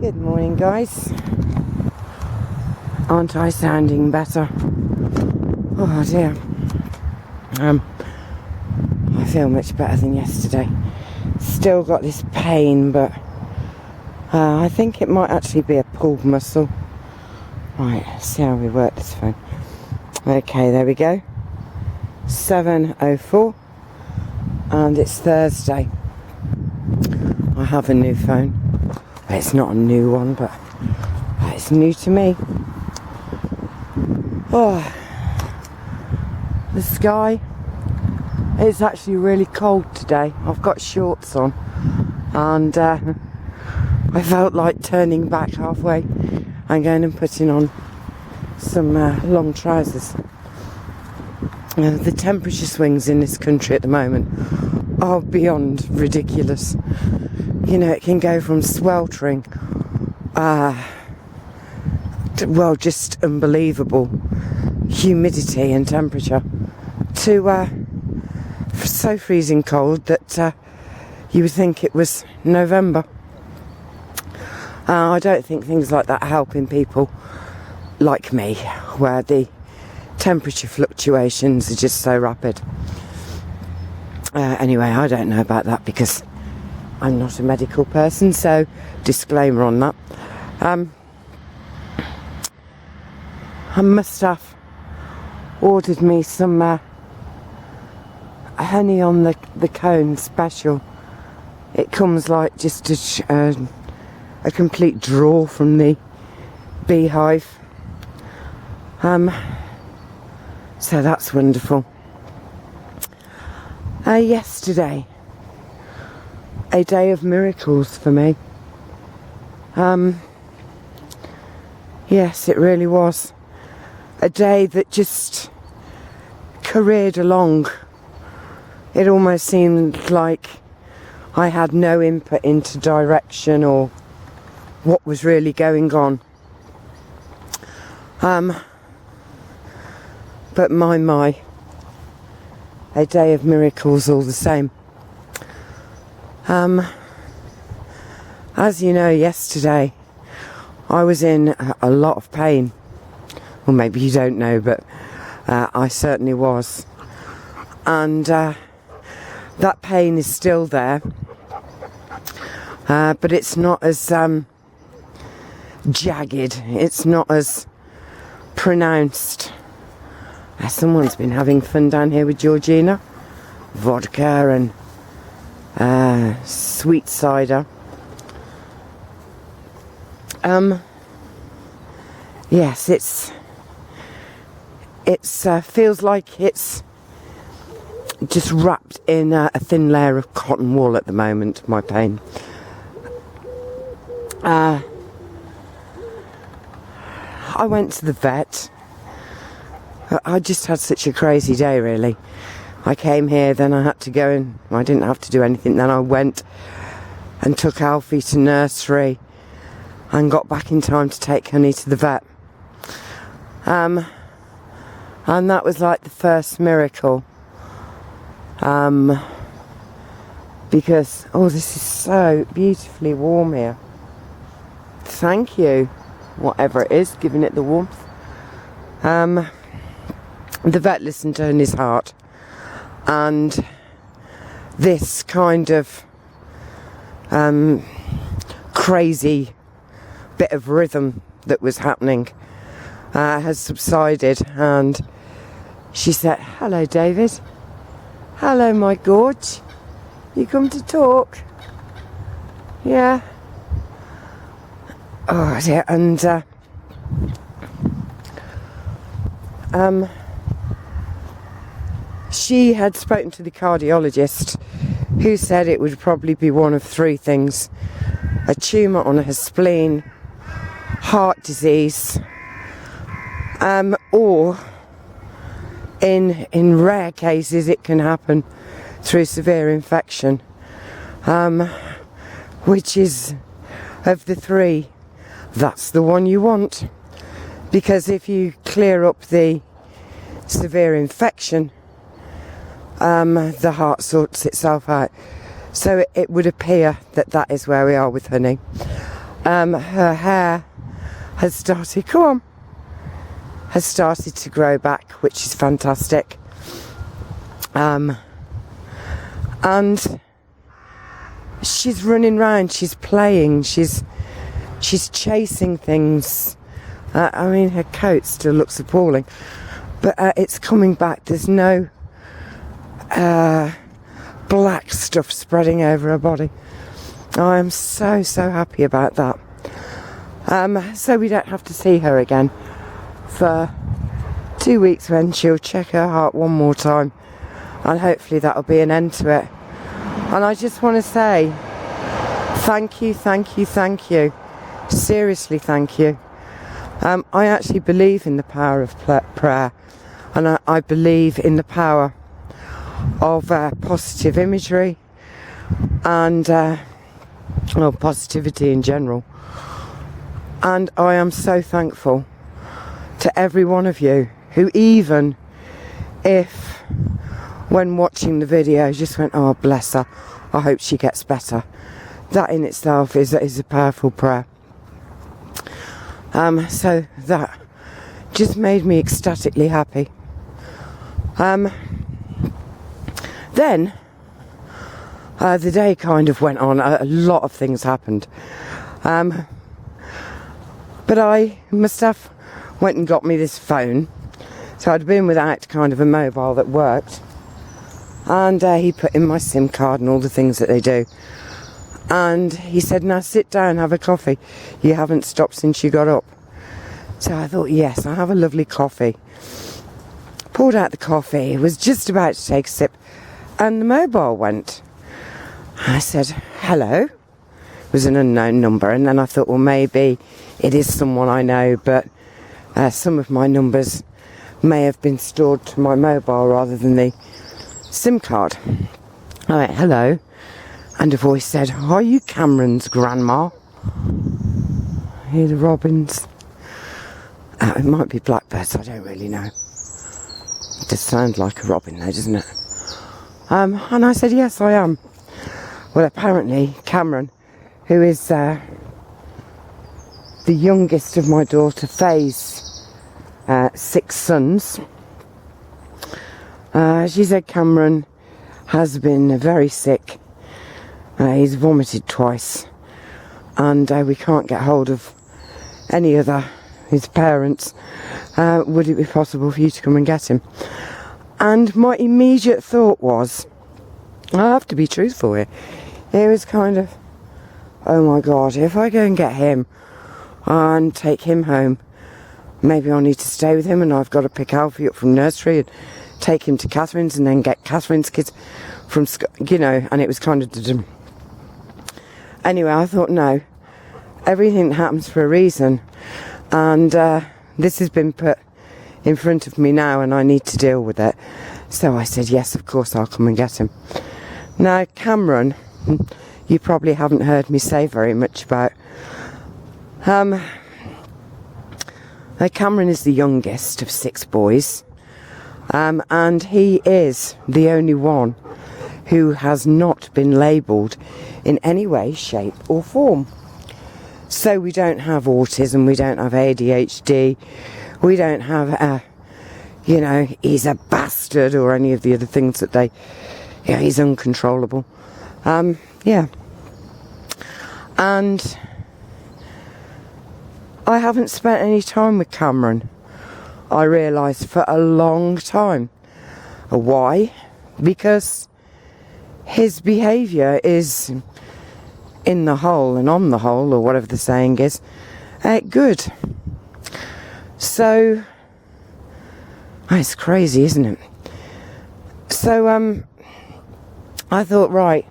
Good morning, guys. Aren't I sounding better? Oh dear. I feel much better than yesterday. Still got this pain, but I think it might actually be a pulled muscle. Right, see how we work this phone. Okay, there we go. 7:04, and it's Thursday. I have a new phone. It's not a new one, but it's new to me. Oh, the sky. It's actually really cold today. I've got shorts on, and I felt like turning back halfway and going and putting on some long trousers. The temperature swings in this country at the moment are beyond ridiculous. You know, it can go from sweltering, to, just unbelievable humidity and temperature, to so freezing cold that you would think it was November. I don't think things like that are helping people like me, where the temperature fluctuations are just so rapid. Anyway, I don't know about that because I'm not a medical person, so disclaimer on that. I must have ordered me some honey on the cone special. It comes like just a complete drawer from the beehive. So that's wonderful. Yesterday, a day of miracles for me. Yes, it really was. A day that just careered along. It almost seemed like I had no input into direction or what was really going on. But my, a day of miracles all the same. As you know, yesterday I was in a lot of pain. Well, maybe you don't know, but I certainly was. And that pain is still there. But it's not as jagged. It's not as pronounced. Someone's been having fun down here with Georgina. Vodka and sweet cider. Yes, it's feels like it's just wrapped in a thin layer of cotton wool at the moment, my pain. I went to the vet. I just had such a crazy day, really. I came here, then I had to go and I didn't have to do anything. Then I went and took Alfie to nursery and got back in time to take Honey to the vet. And that was like the first miracle. Because, this is so beautifully warm here. Thank you, whatever it is, giving it the warmth. The vet listened to his heart, and this kind of crazy bit of rhythm that was happening has subsided, and she said, "Hello, David. Hello, my gorge. You come to talk? Yeah." Oh dear, and she had spoken to the cardiologist, who said it would probably be one of three things: a tumour on her spleen, heart disease, or in rare cases it can happen through severe infection, which is, of the three, that's the one you want, because if you clear up the severe infection, the heart sorts itself out. So it would appear that that is where we are with Honey. her hair has started, has started to grow back, which is fantastic. And she's running around, she's playing, she's chasing things. I mean, her coat still looks appalling, but it's coming back. There's no black stuff spreading over her body. I am so happy about that. So we don't have to see her again for 2 weeks, when she'll check her heart one more time, and hopefully that'll be an end to it. And I just want to say thank you. Seriously, thank you. I actually believe in the power of prayer, and I believe in the power of positive imagery and positivity in general. And I am so thankful to every one of you who, even if when watching the video just went, oh bless her, I hope she gets better. That in itself is a powerful prayer. So that just made me ecstatically happy. Then the day kind of went on. A lot of things happened. But my staff went and got me this phone. So I'd been without kind of a mobile that worked. And he put in my SIM card and all the things that they do. And he said, now sit down, have a coffee. You haven't stopped since you got up. So I thought, yes, I'll have a lovely coffee. Poured out the coffee, was just about to take a sip, and the mobile went. I said, hello. It was an unknown number, and then I thought, well, maybe it is someone I know, but some of my numbers may have been stored to my mobile rather than the SIM card. I went, hello. And a voice said, are you Cameron's grandma? Hear the robins. It might be blackbirds, I don't really know. It does sound like a robin though, doesn't it? And I said, yes, I am. Well, apparently Cameron, who is the youngest of my daughter Faye's 6 sons, she said Cameron has been very sick. He's vomited twice, and we can't get hold of any other his parents. Would it be possible for you to come and get him? And my immediate thought was, I have to be truthful here. It was kind of, oh my God, if I go and get him and take him home, maybe I'll need to stay with him, and I've got to pick Alfie up from nursery and take him to Catherine's, and then get Catherine's kids from school, you know. And it was kind of anyway, I thought, no, everything happens for a reason, and this has been put in front of me now, and I need to deal with it. So I said, yes, of course I'll come and get him. Now, Cameron, you probably haven't heard me say very much about. Cameron is the youngest of 6 boys, and he is the only one who has not been labelled in any way, shape or form. So we don't have autism, we don't have ADHD, we don't have, he's a bastard or any of the other things that he's uncontrollable. And I haven't spent any time with Cameron, I realised, for a long time. Why? Because his behaviour is, in the whole and on the whole, or whatever the saying is, good. So, it's crazy, isn't it? So, I thought, right,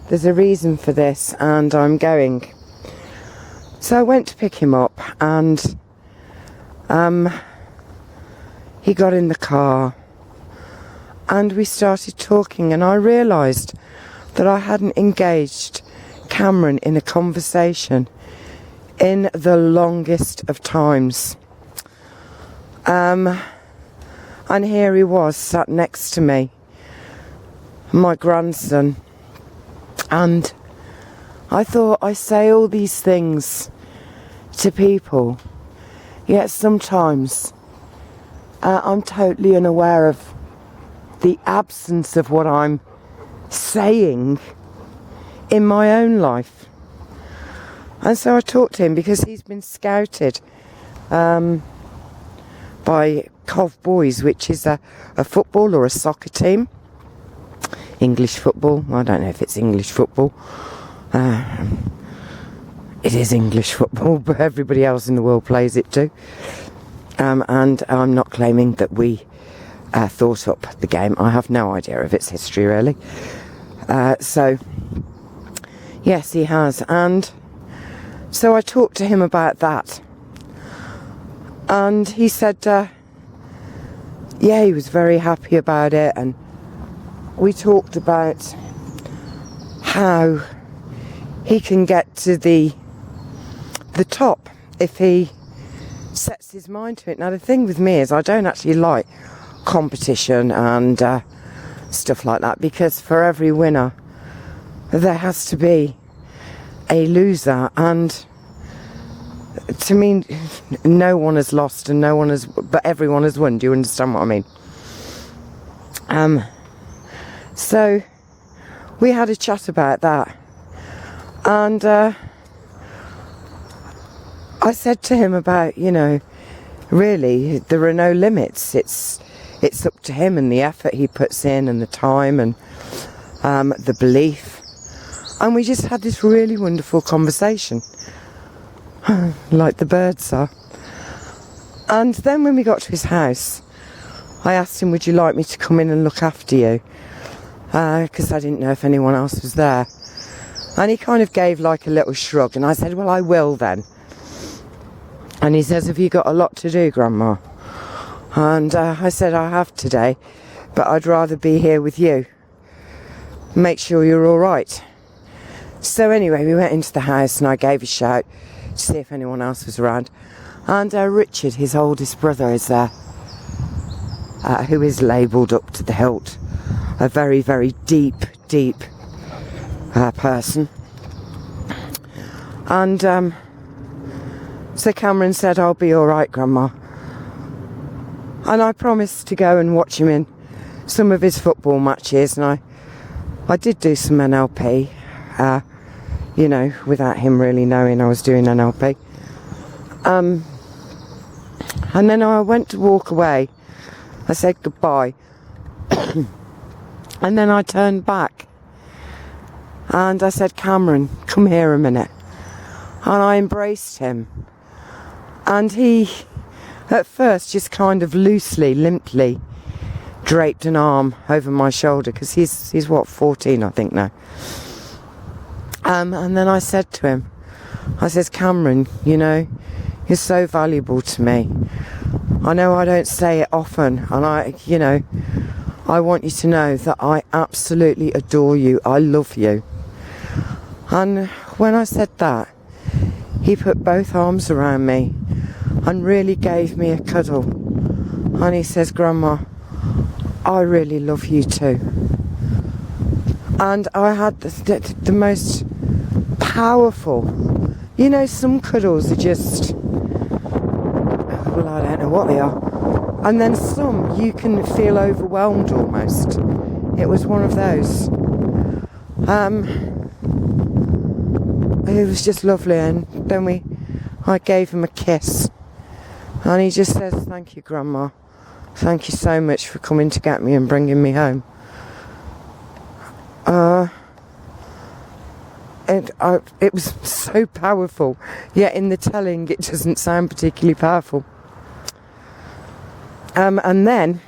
there's a reason for this, and I'm going. So I went to pick him up, and he got in the car, and we started talking, and I realised that I hadn't engaged Cameron in a conversation in the longest of times. And here he was, sat next to me, my grandson, and I thought I say all these things to people, yet sometimes I'm totally unaware of the absence of what I'm saying in my own life. And so I talked to him because he's been scouted by Cov Boys, which is a football or a soccer team. English football. I don't know if it's English football. It is English football, but everybody else in the world plays it too. And I'm not claiming that we thought up the game. I have no idea of its history, really. So, yes, he has. And so I talked to him about that. And he said, yeah, he was very happy about it. And we talked about how he can get to the top if he sets his mind to it. Now, the thing with me is I don't actually like competition and stuff like that, because for every winner there has to be a loser, and to me no one has lost and but everyone has won. Do you understand what I mean? So we had a chat about that, and I said to him about, really there are no limits. It's up to him and the effort he puts in and the time and the belief. And we just had this really wonderful conversation, like the birds are. And then when we got to his house, I asked him, would you like me to come in and look after you? Because I didn't know if anyone else was there. And he kind of gave like a little shrug, and I said, well, I will then. And he says, have you got a lot to do, Grandma? And I said, I have today, but I'd rather be here with you. Make sure you're all right. So anyway, we went into the house and I gave a shout to see if anyone else was around. And Richard, his oldest brother, is there, who is labelled up to the hilt. A very, very deep person. And so Cameron said, I'll be all right, Grandma. And I promised to go and watch him in some of his football matches, and I did do some NLP, without him really knowing I was doing NLP. And then I went to walk away. I said goodbye. And then I turned back. And I said, Cameron, come here a minute. And I embraced him. And he, at first, just kind of loosely, limply draped an arm over my shoulder, because he's what, 14 I think now. And then I said to him, I says, Cameron, you're so valuable to me. I know I don't say it often, and I want you to know that I absolutely adore you. I love you. And when I said that, he put both arms around me and really gave me a cuddle. And he says, Grandma, I really love you too. And I had the most powerful, some cuddles are just, well, I don't know what they are. And then some you can feel overwhelmed almost. It was one of those. It was just lovely. And then I gave him a kiss. And he just says, thank you, Grandma. Thank you so much for coming to get me and bringing me home. It was so powerful, yet in the telling it doesn't sound particularly powerful. And then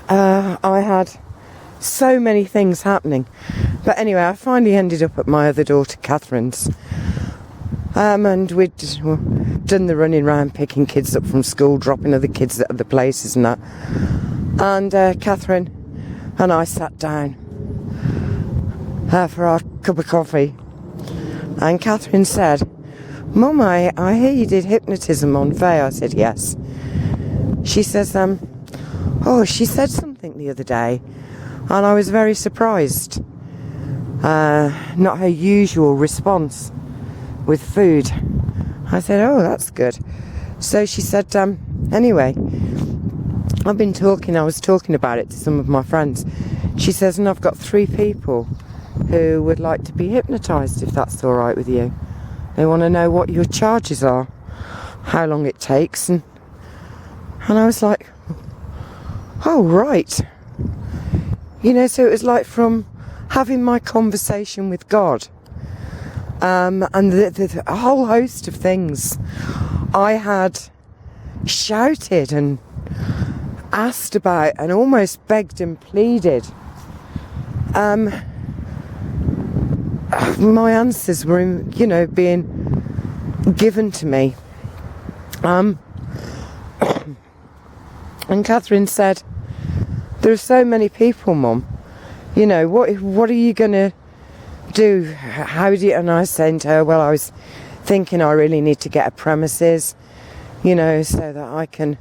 I had so many things happening. But anyway, I finally ended up at my other daughter Catherine's. And we'd done the running round, picking kids up from school, dropping other kids at other places and that. And Catherine and I sat down for our cup of coffee. And Catherine said, Mum, I hear you did hypnotism on Faye. I said, yes. She says, she said something the other day, and I was very surprised. not her usual response with food. I said, oh, that's good. So she said, anyway, I was talking about it to some of my friends. She says, and I've got 3 people who would like to be hypnotised, if that's all right with you. They want to know what your charges are, how long it takes, and I was like, oh, right. You know, so it was like from having my conversation with God, and a whole host of things I had shouted and asked about and almost begged and pleaded. My answers were, you know, being given to me. And Catherine said, there are so many people, Mum. You know, what are you going to do? How do you... And I was saying to her, well, I was thinking I really need to get a premises, you know, so that I can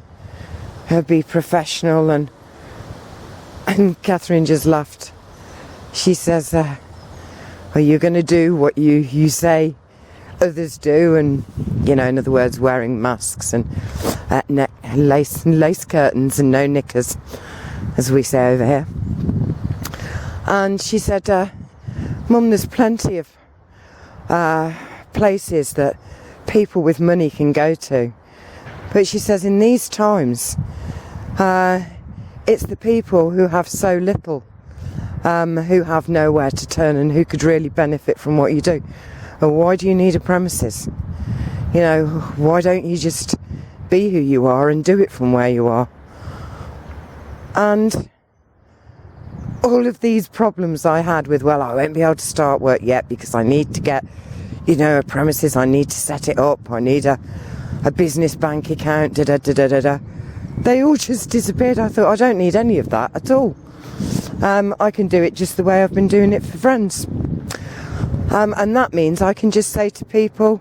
be professional. And Catherine just laughed. She says, are you going to do what you say others do? And, you know, in other words, wearing masks and lace curtains and no knickers, as we say over here. And she said, Mum, there's plenty of places that people with money can go to. But she says, in these times, it's the people who have so little, who have nowhere to turn and who could really benefit from what you do. Well, why do you need a premises? You know, why don't you just be who you are and do it from where you are? And all of these problems I had with, well, I won't be able to start work yet because I need to get, you know, a premises, I need to set it up, I need a business bank account, they all just disappeared. I thought, I don't need any of that at all. I can do it just the way I've been doing it for friends. And that means I can just say to people,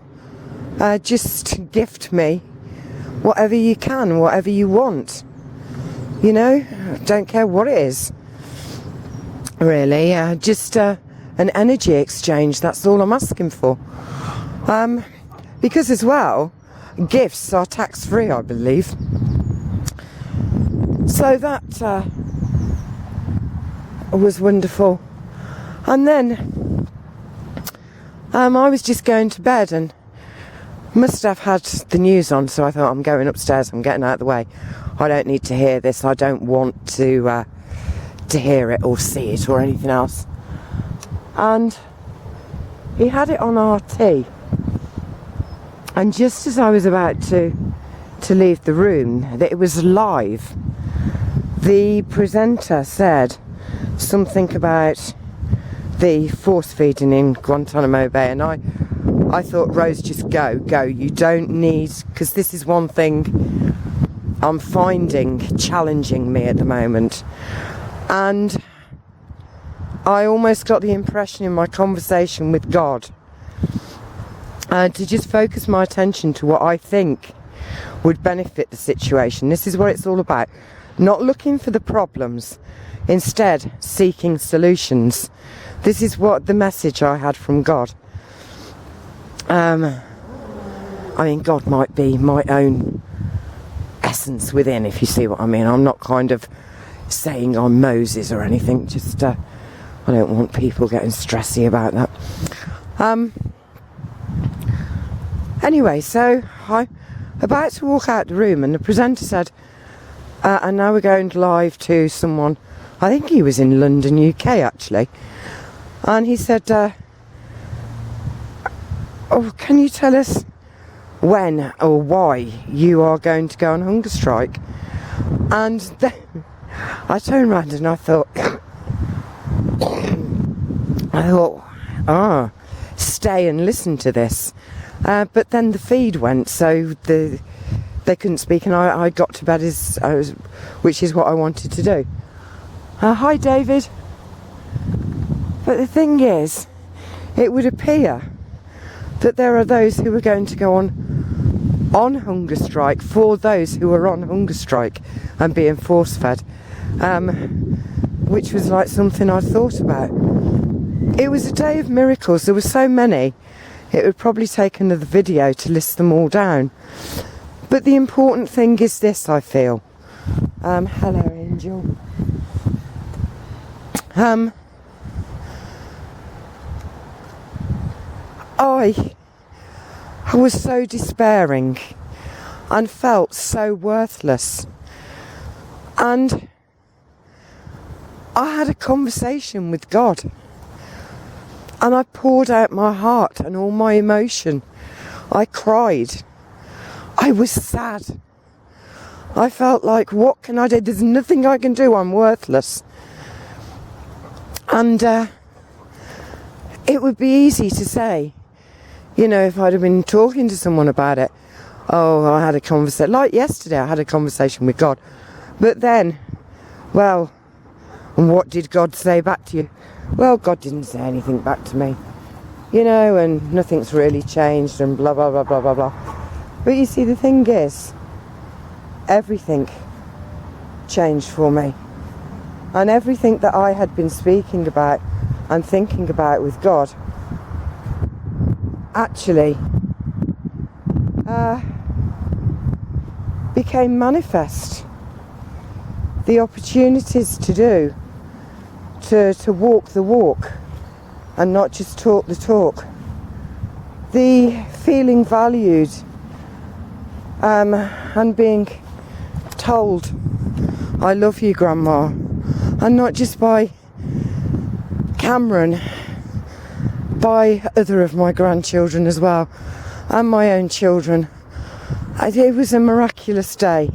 just gift me whatever you can, whatever you want. You know, don't care what it is. Really, just an energy exchange, that's all I'm asking for. Because as well, gifts are tax-free, I believe. So that was wonderful. And then I was just going to bed and must have had the news on, so I thought, I'm going upstairs, I'm getting out of the way. I don't need to hear this, I don't want to hear it or see it or anything else. And he had it on RT, and just as I was about to leave the room, that it was live, the presenter said something about the force feeding in Guantanamo Bay, and I thought, Rose, just go, you don't need, because this is one thing I'm finding challenging me at the moment. And I almost got the impression in my conversation with God to just focus my attention to what I think would benefit the situation. This is what it's all about. Not looking for the problems, instead seeking solutions. This is what the message I had from God. I mean, God might be my own essence within, if you see what I mean. I'm not kind of saying I'm Moses or anything, just I don't want people getting stressy about that. Anyway, so I'm about to walk out the room and the presenter said, and now we're going live to someone, I think he was in London, UK actually, and he said, oh, can you tell us when or why you are going to go on hunger strike? And then I turned around and I thought, stay and listen to this. But then the feed went, so they couldn't speak, and I got to bed, which is what I wanted to do. Hi, David. But the thing is, it would appear that there are those who are going to go on hunger strike for those who are on hunger strike and being force fed, which was like something I thought about. It was a day of miracles. There were so many, it would probably take another video to list them all down. But the important thing is this, I feel. Hello, Angel. I was so despairing and felt so worthless. And I had a conversation with God. And I poured out my heart and all my emotion. I cried. I was sad. I felt like, what can I do? There's nothing I can do. I'm worthless. And it would be easy to say, you know, if I'd have been talking to someone about it, oh, I had a conversation. Like yesterday, I had a conversation with God. But then, well, and what did God say back to you? Well, God didn't say anything back to me. You know, and nothing's really changed and blah, blah, blah, blah, blah, blah. But you see, the thing is, everything changed for me. And everything that I had been speaking about and thinking about with God actually became manifest. The opportunities to walk the walk and not just talk the talk. The feeling valued and being told, I love you, Grandma. And not just by Cameron, by other of my grandchildren as well, and my own children. It was a miraculous day,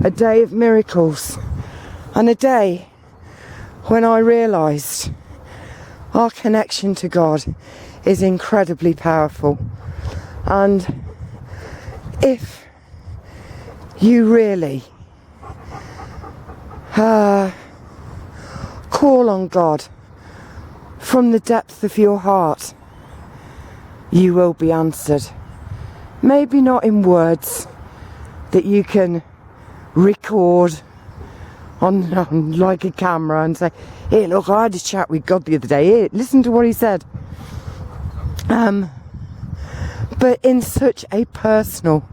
a day of miracles, and a day when I realised our connection to God is incredibly powerful. And if you really call on God from the depth of your heart, you will be answered. Maybe not in words that you can record on like a camera and say, here, look, I had a chat with God the other day, here, listen to what he said. But in such a personal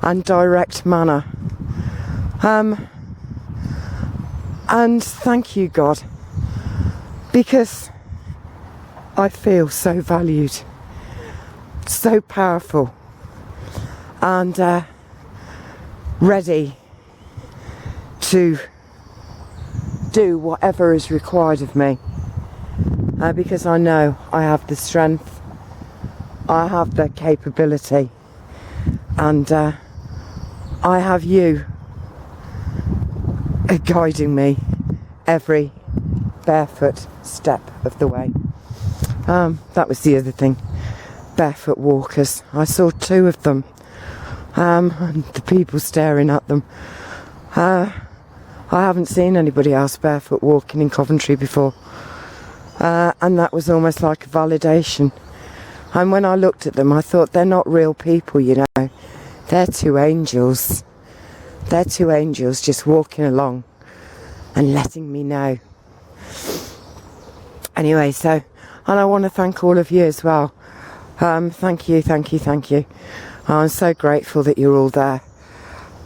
and direct manner. And thank you, God, because I feel so valued, so powerful, and ready to do whatever is required of me, because I know I have the strength, I have the capability, and I have you guiding me every barefoot step of the way. That was the other thing, barefoot walkers. I saw two of them, and the people staring at them. I haven't seen anybody else barefoot walking in Coventry before, and that was almost like a validation. And when I looked at them, I thought, they're not real people, you know. They're two angels. They're two angels just walking along and letting me know. Anyway, so, and I want to thank all of you as well. Thank you, thank you, thank you. I'm so grateful that you're all there.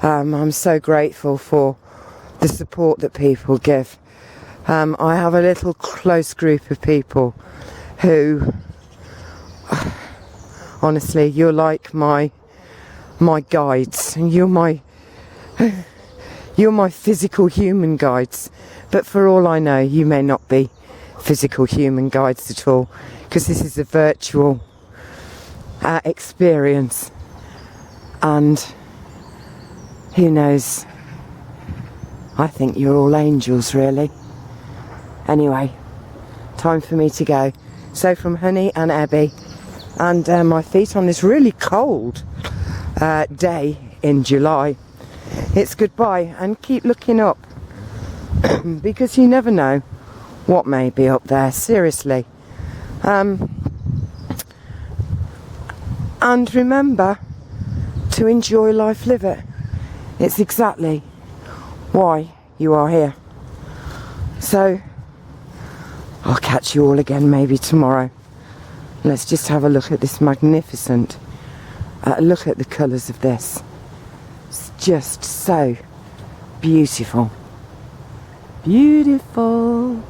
I'm so grateful for the support that people give. I have a little close group of people who, honestly, you're like my guides, and you're my physical human guides. But for all I know, you may not be physical human guides at all, because this is a virtual experience, and who knows, I think you're all angels, really. Anyway, time for me to go. So from Honey and Abby and my feet on this really cold day in July, it's goodbye, and keep looking up because you never know what may be up there, seriously. And remember to enjoy life, live it. It's exactly why you are here. So I'll catch you all again maybe tomorrow. Let's just have a look at this magnificent. Look at the colours of this. It's just so beautiful. Beautiful.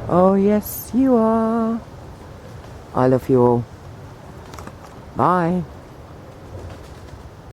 Oh yes, you are. I love you all. Bye.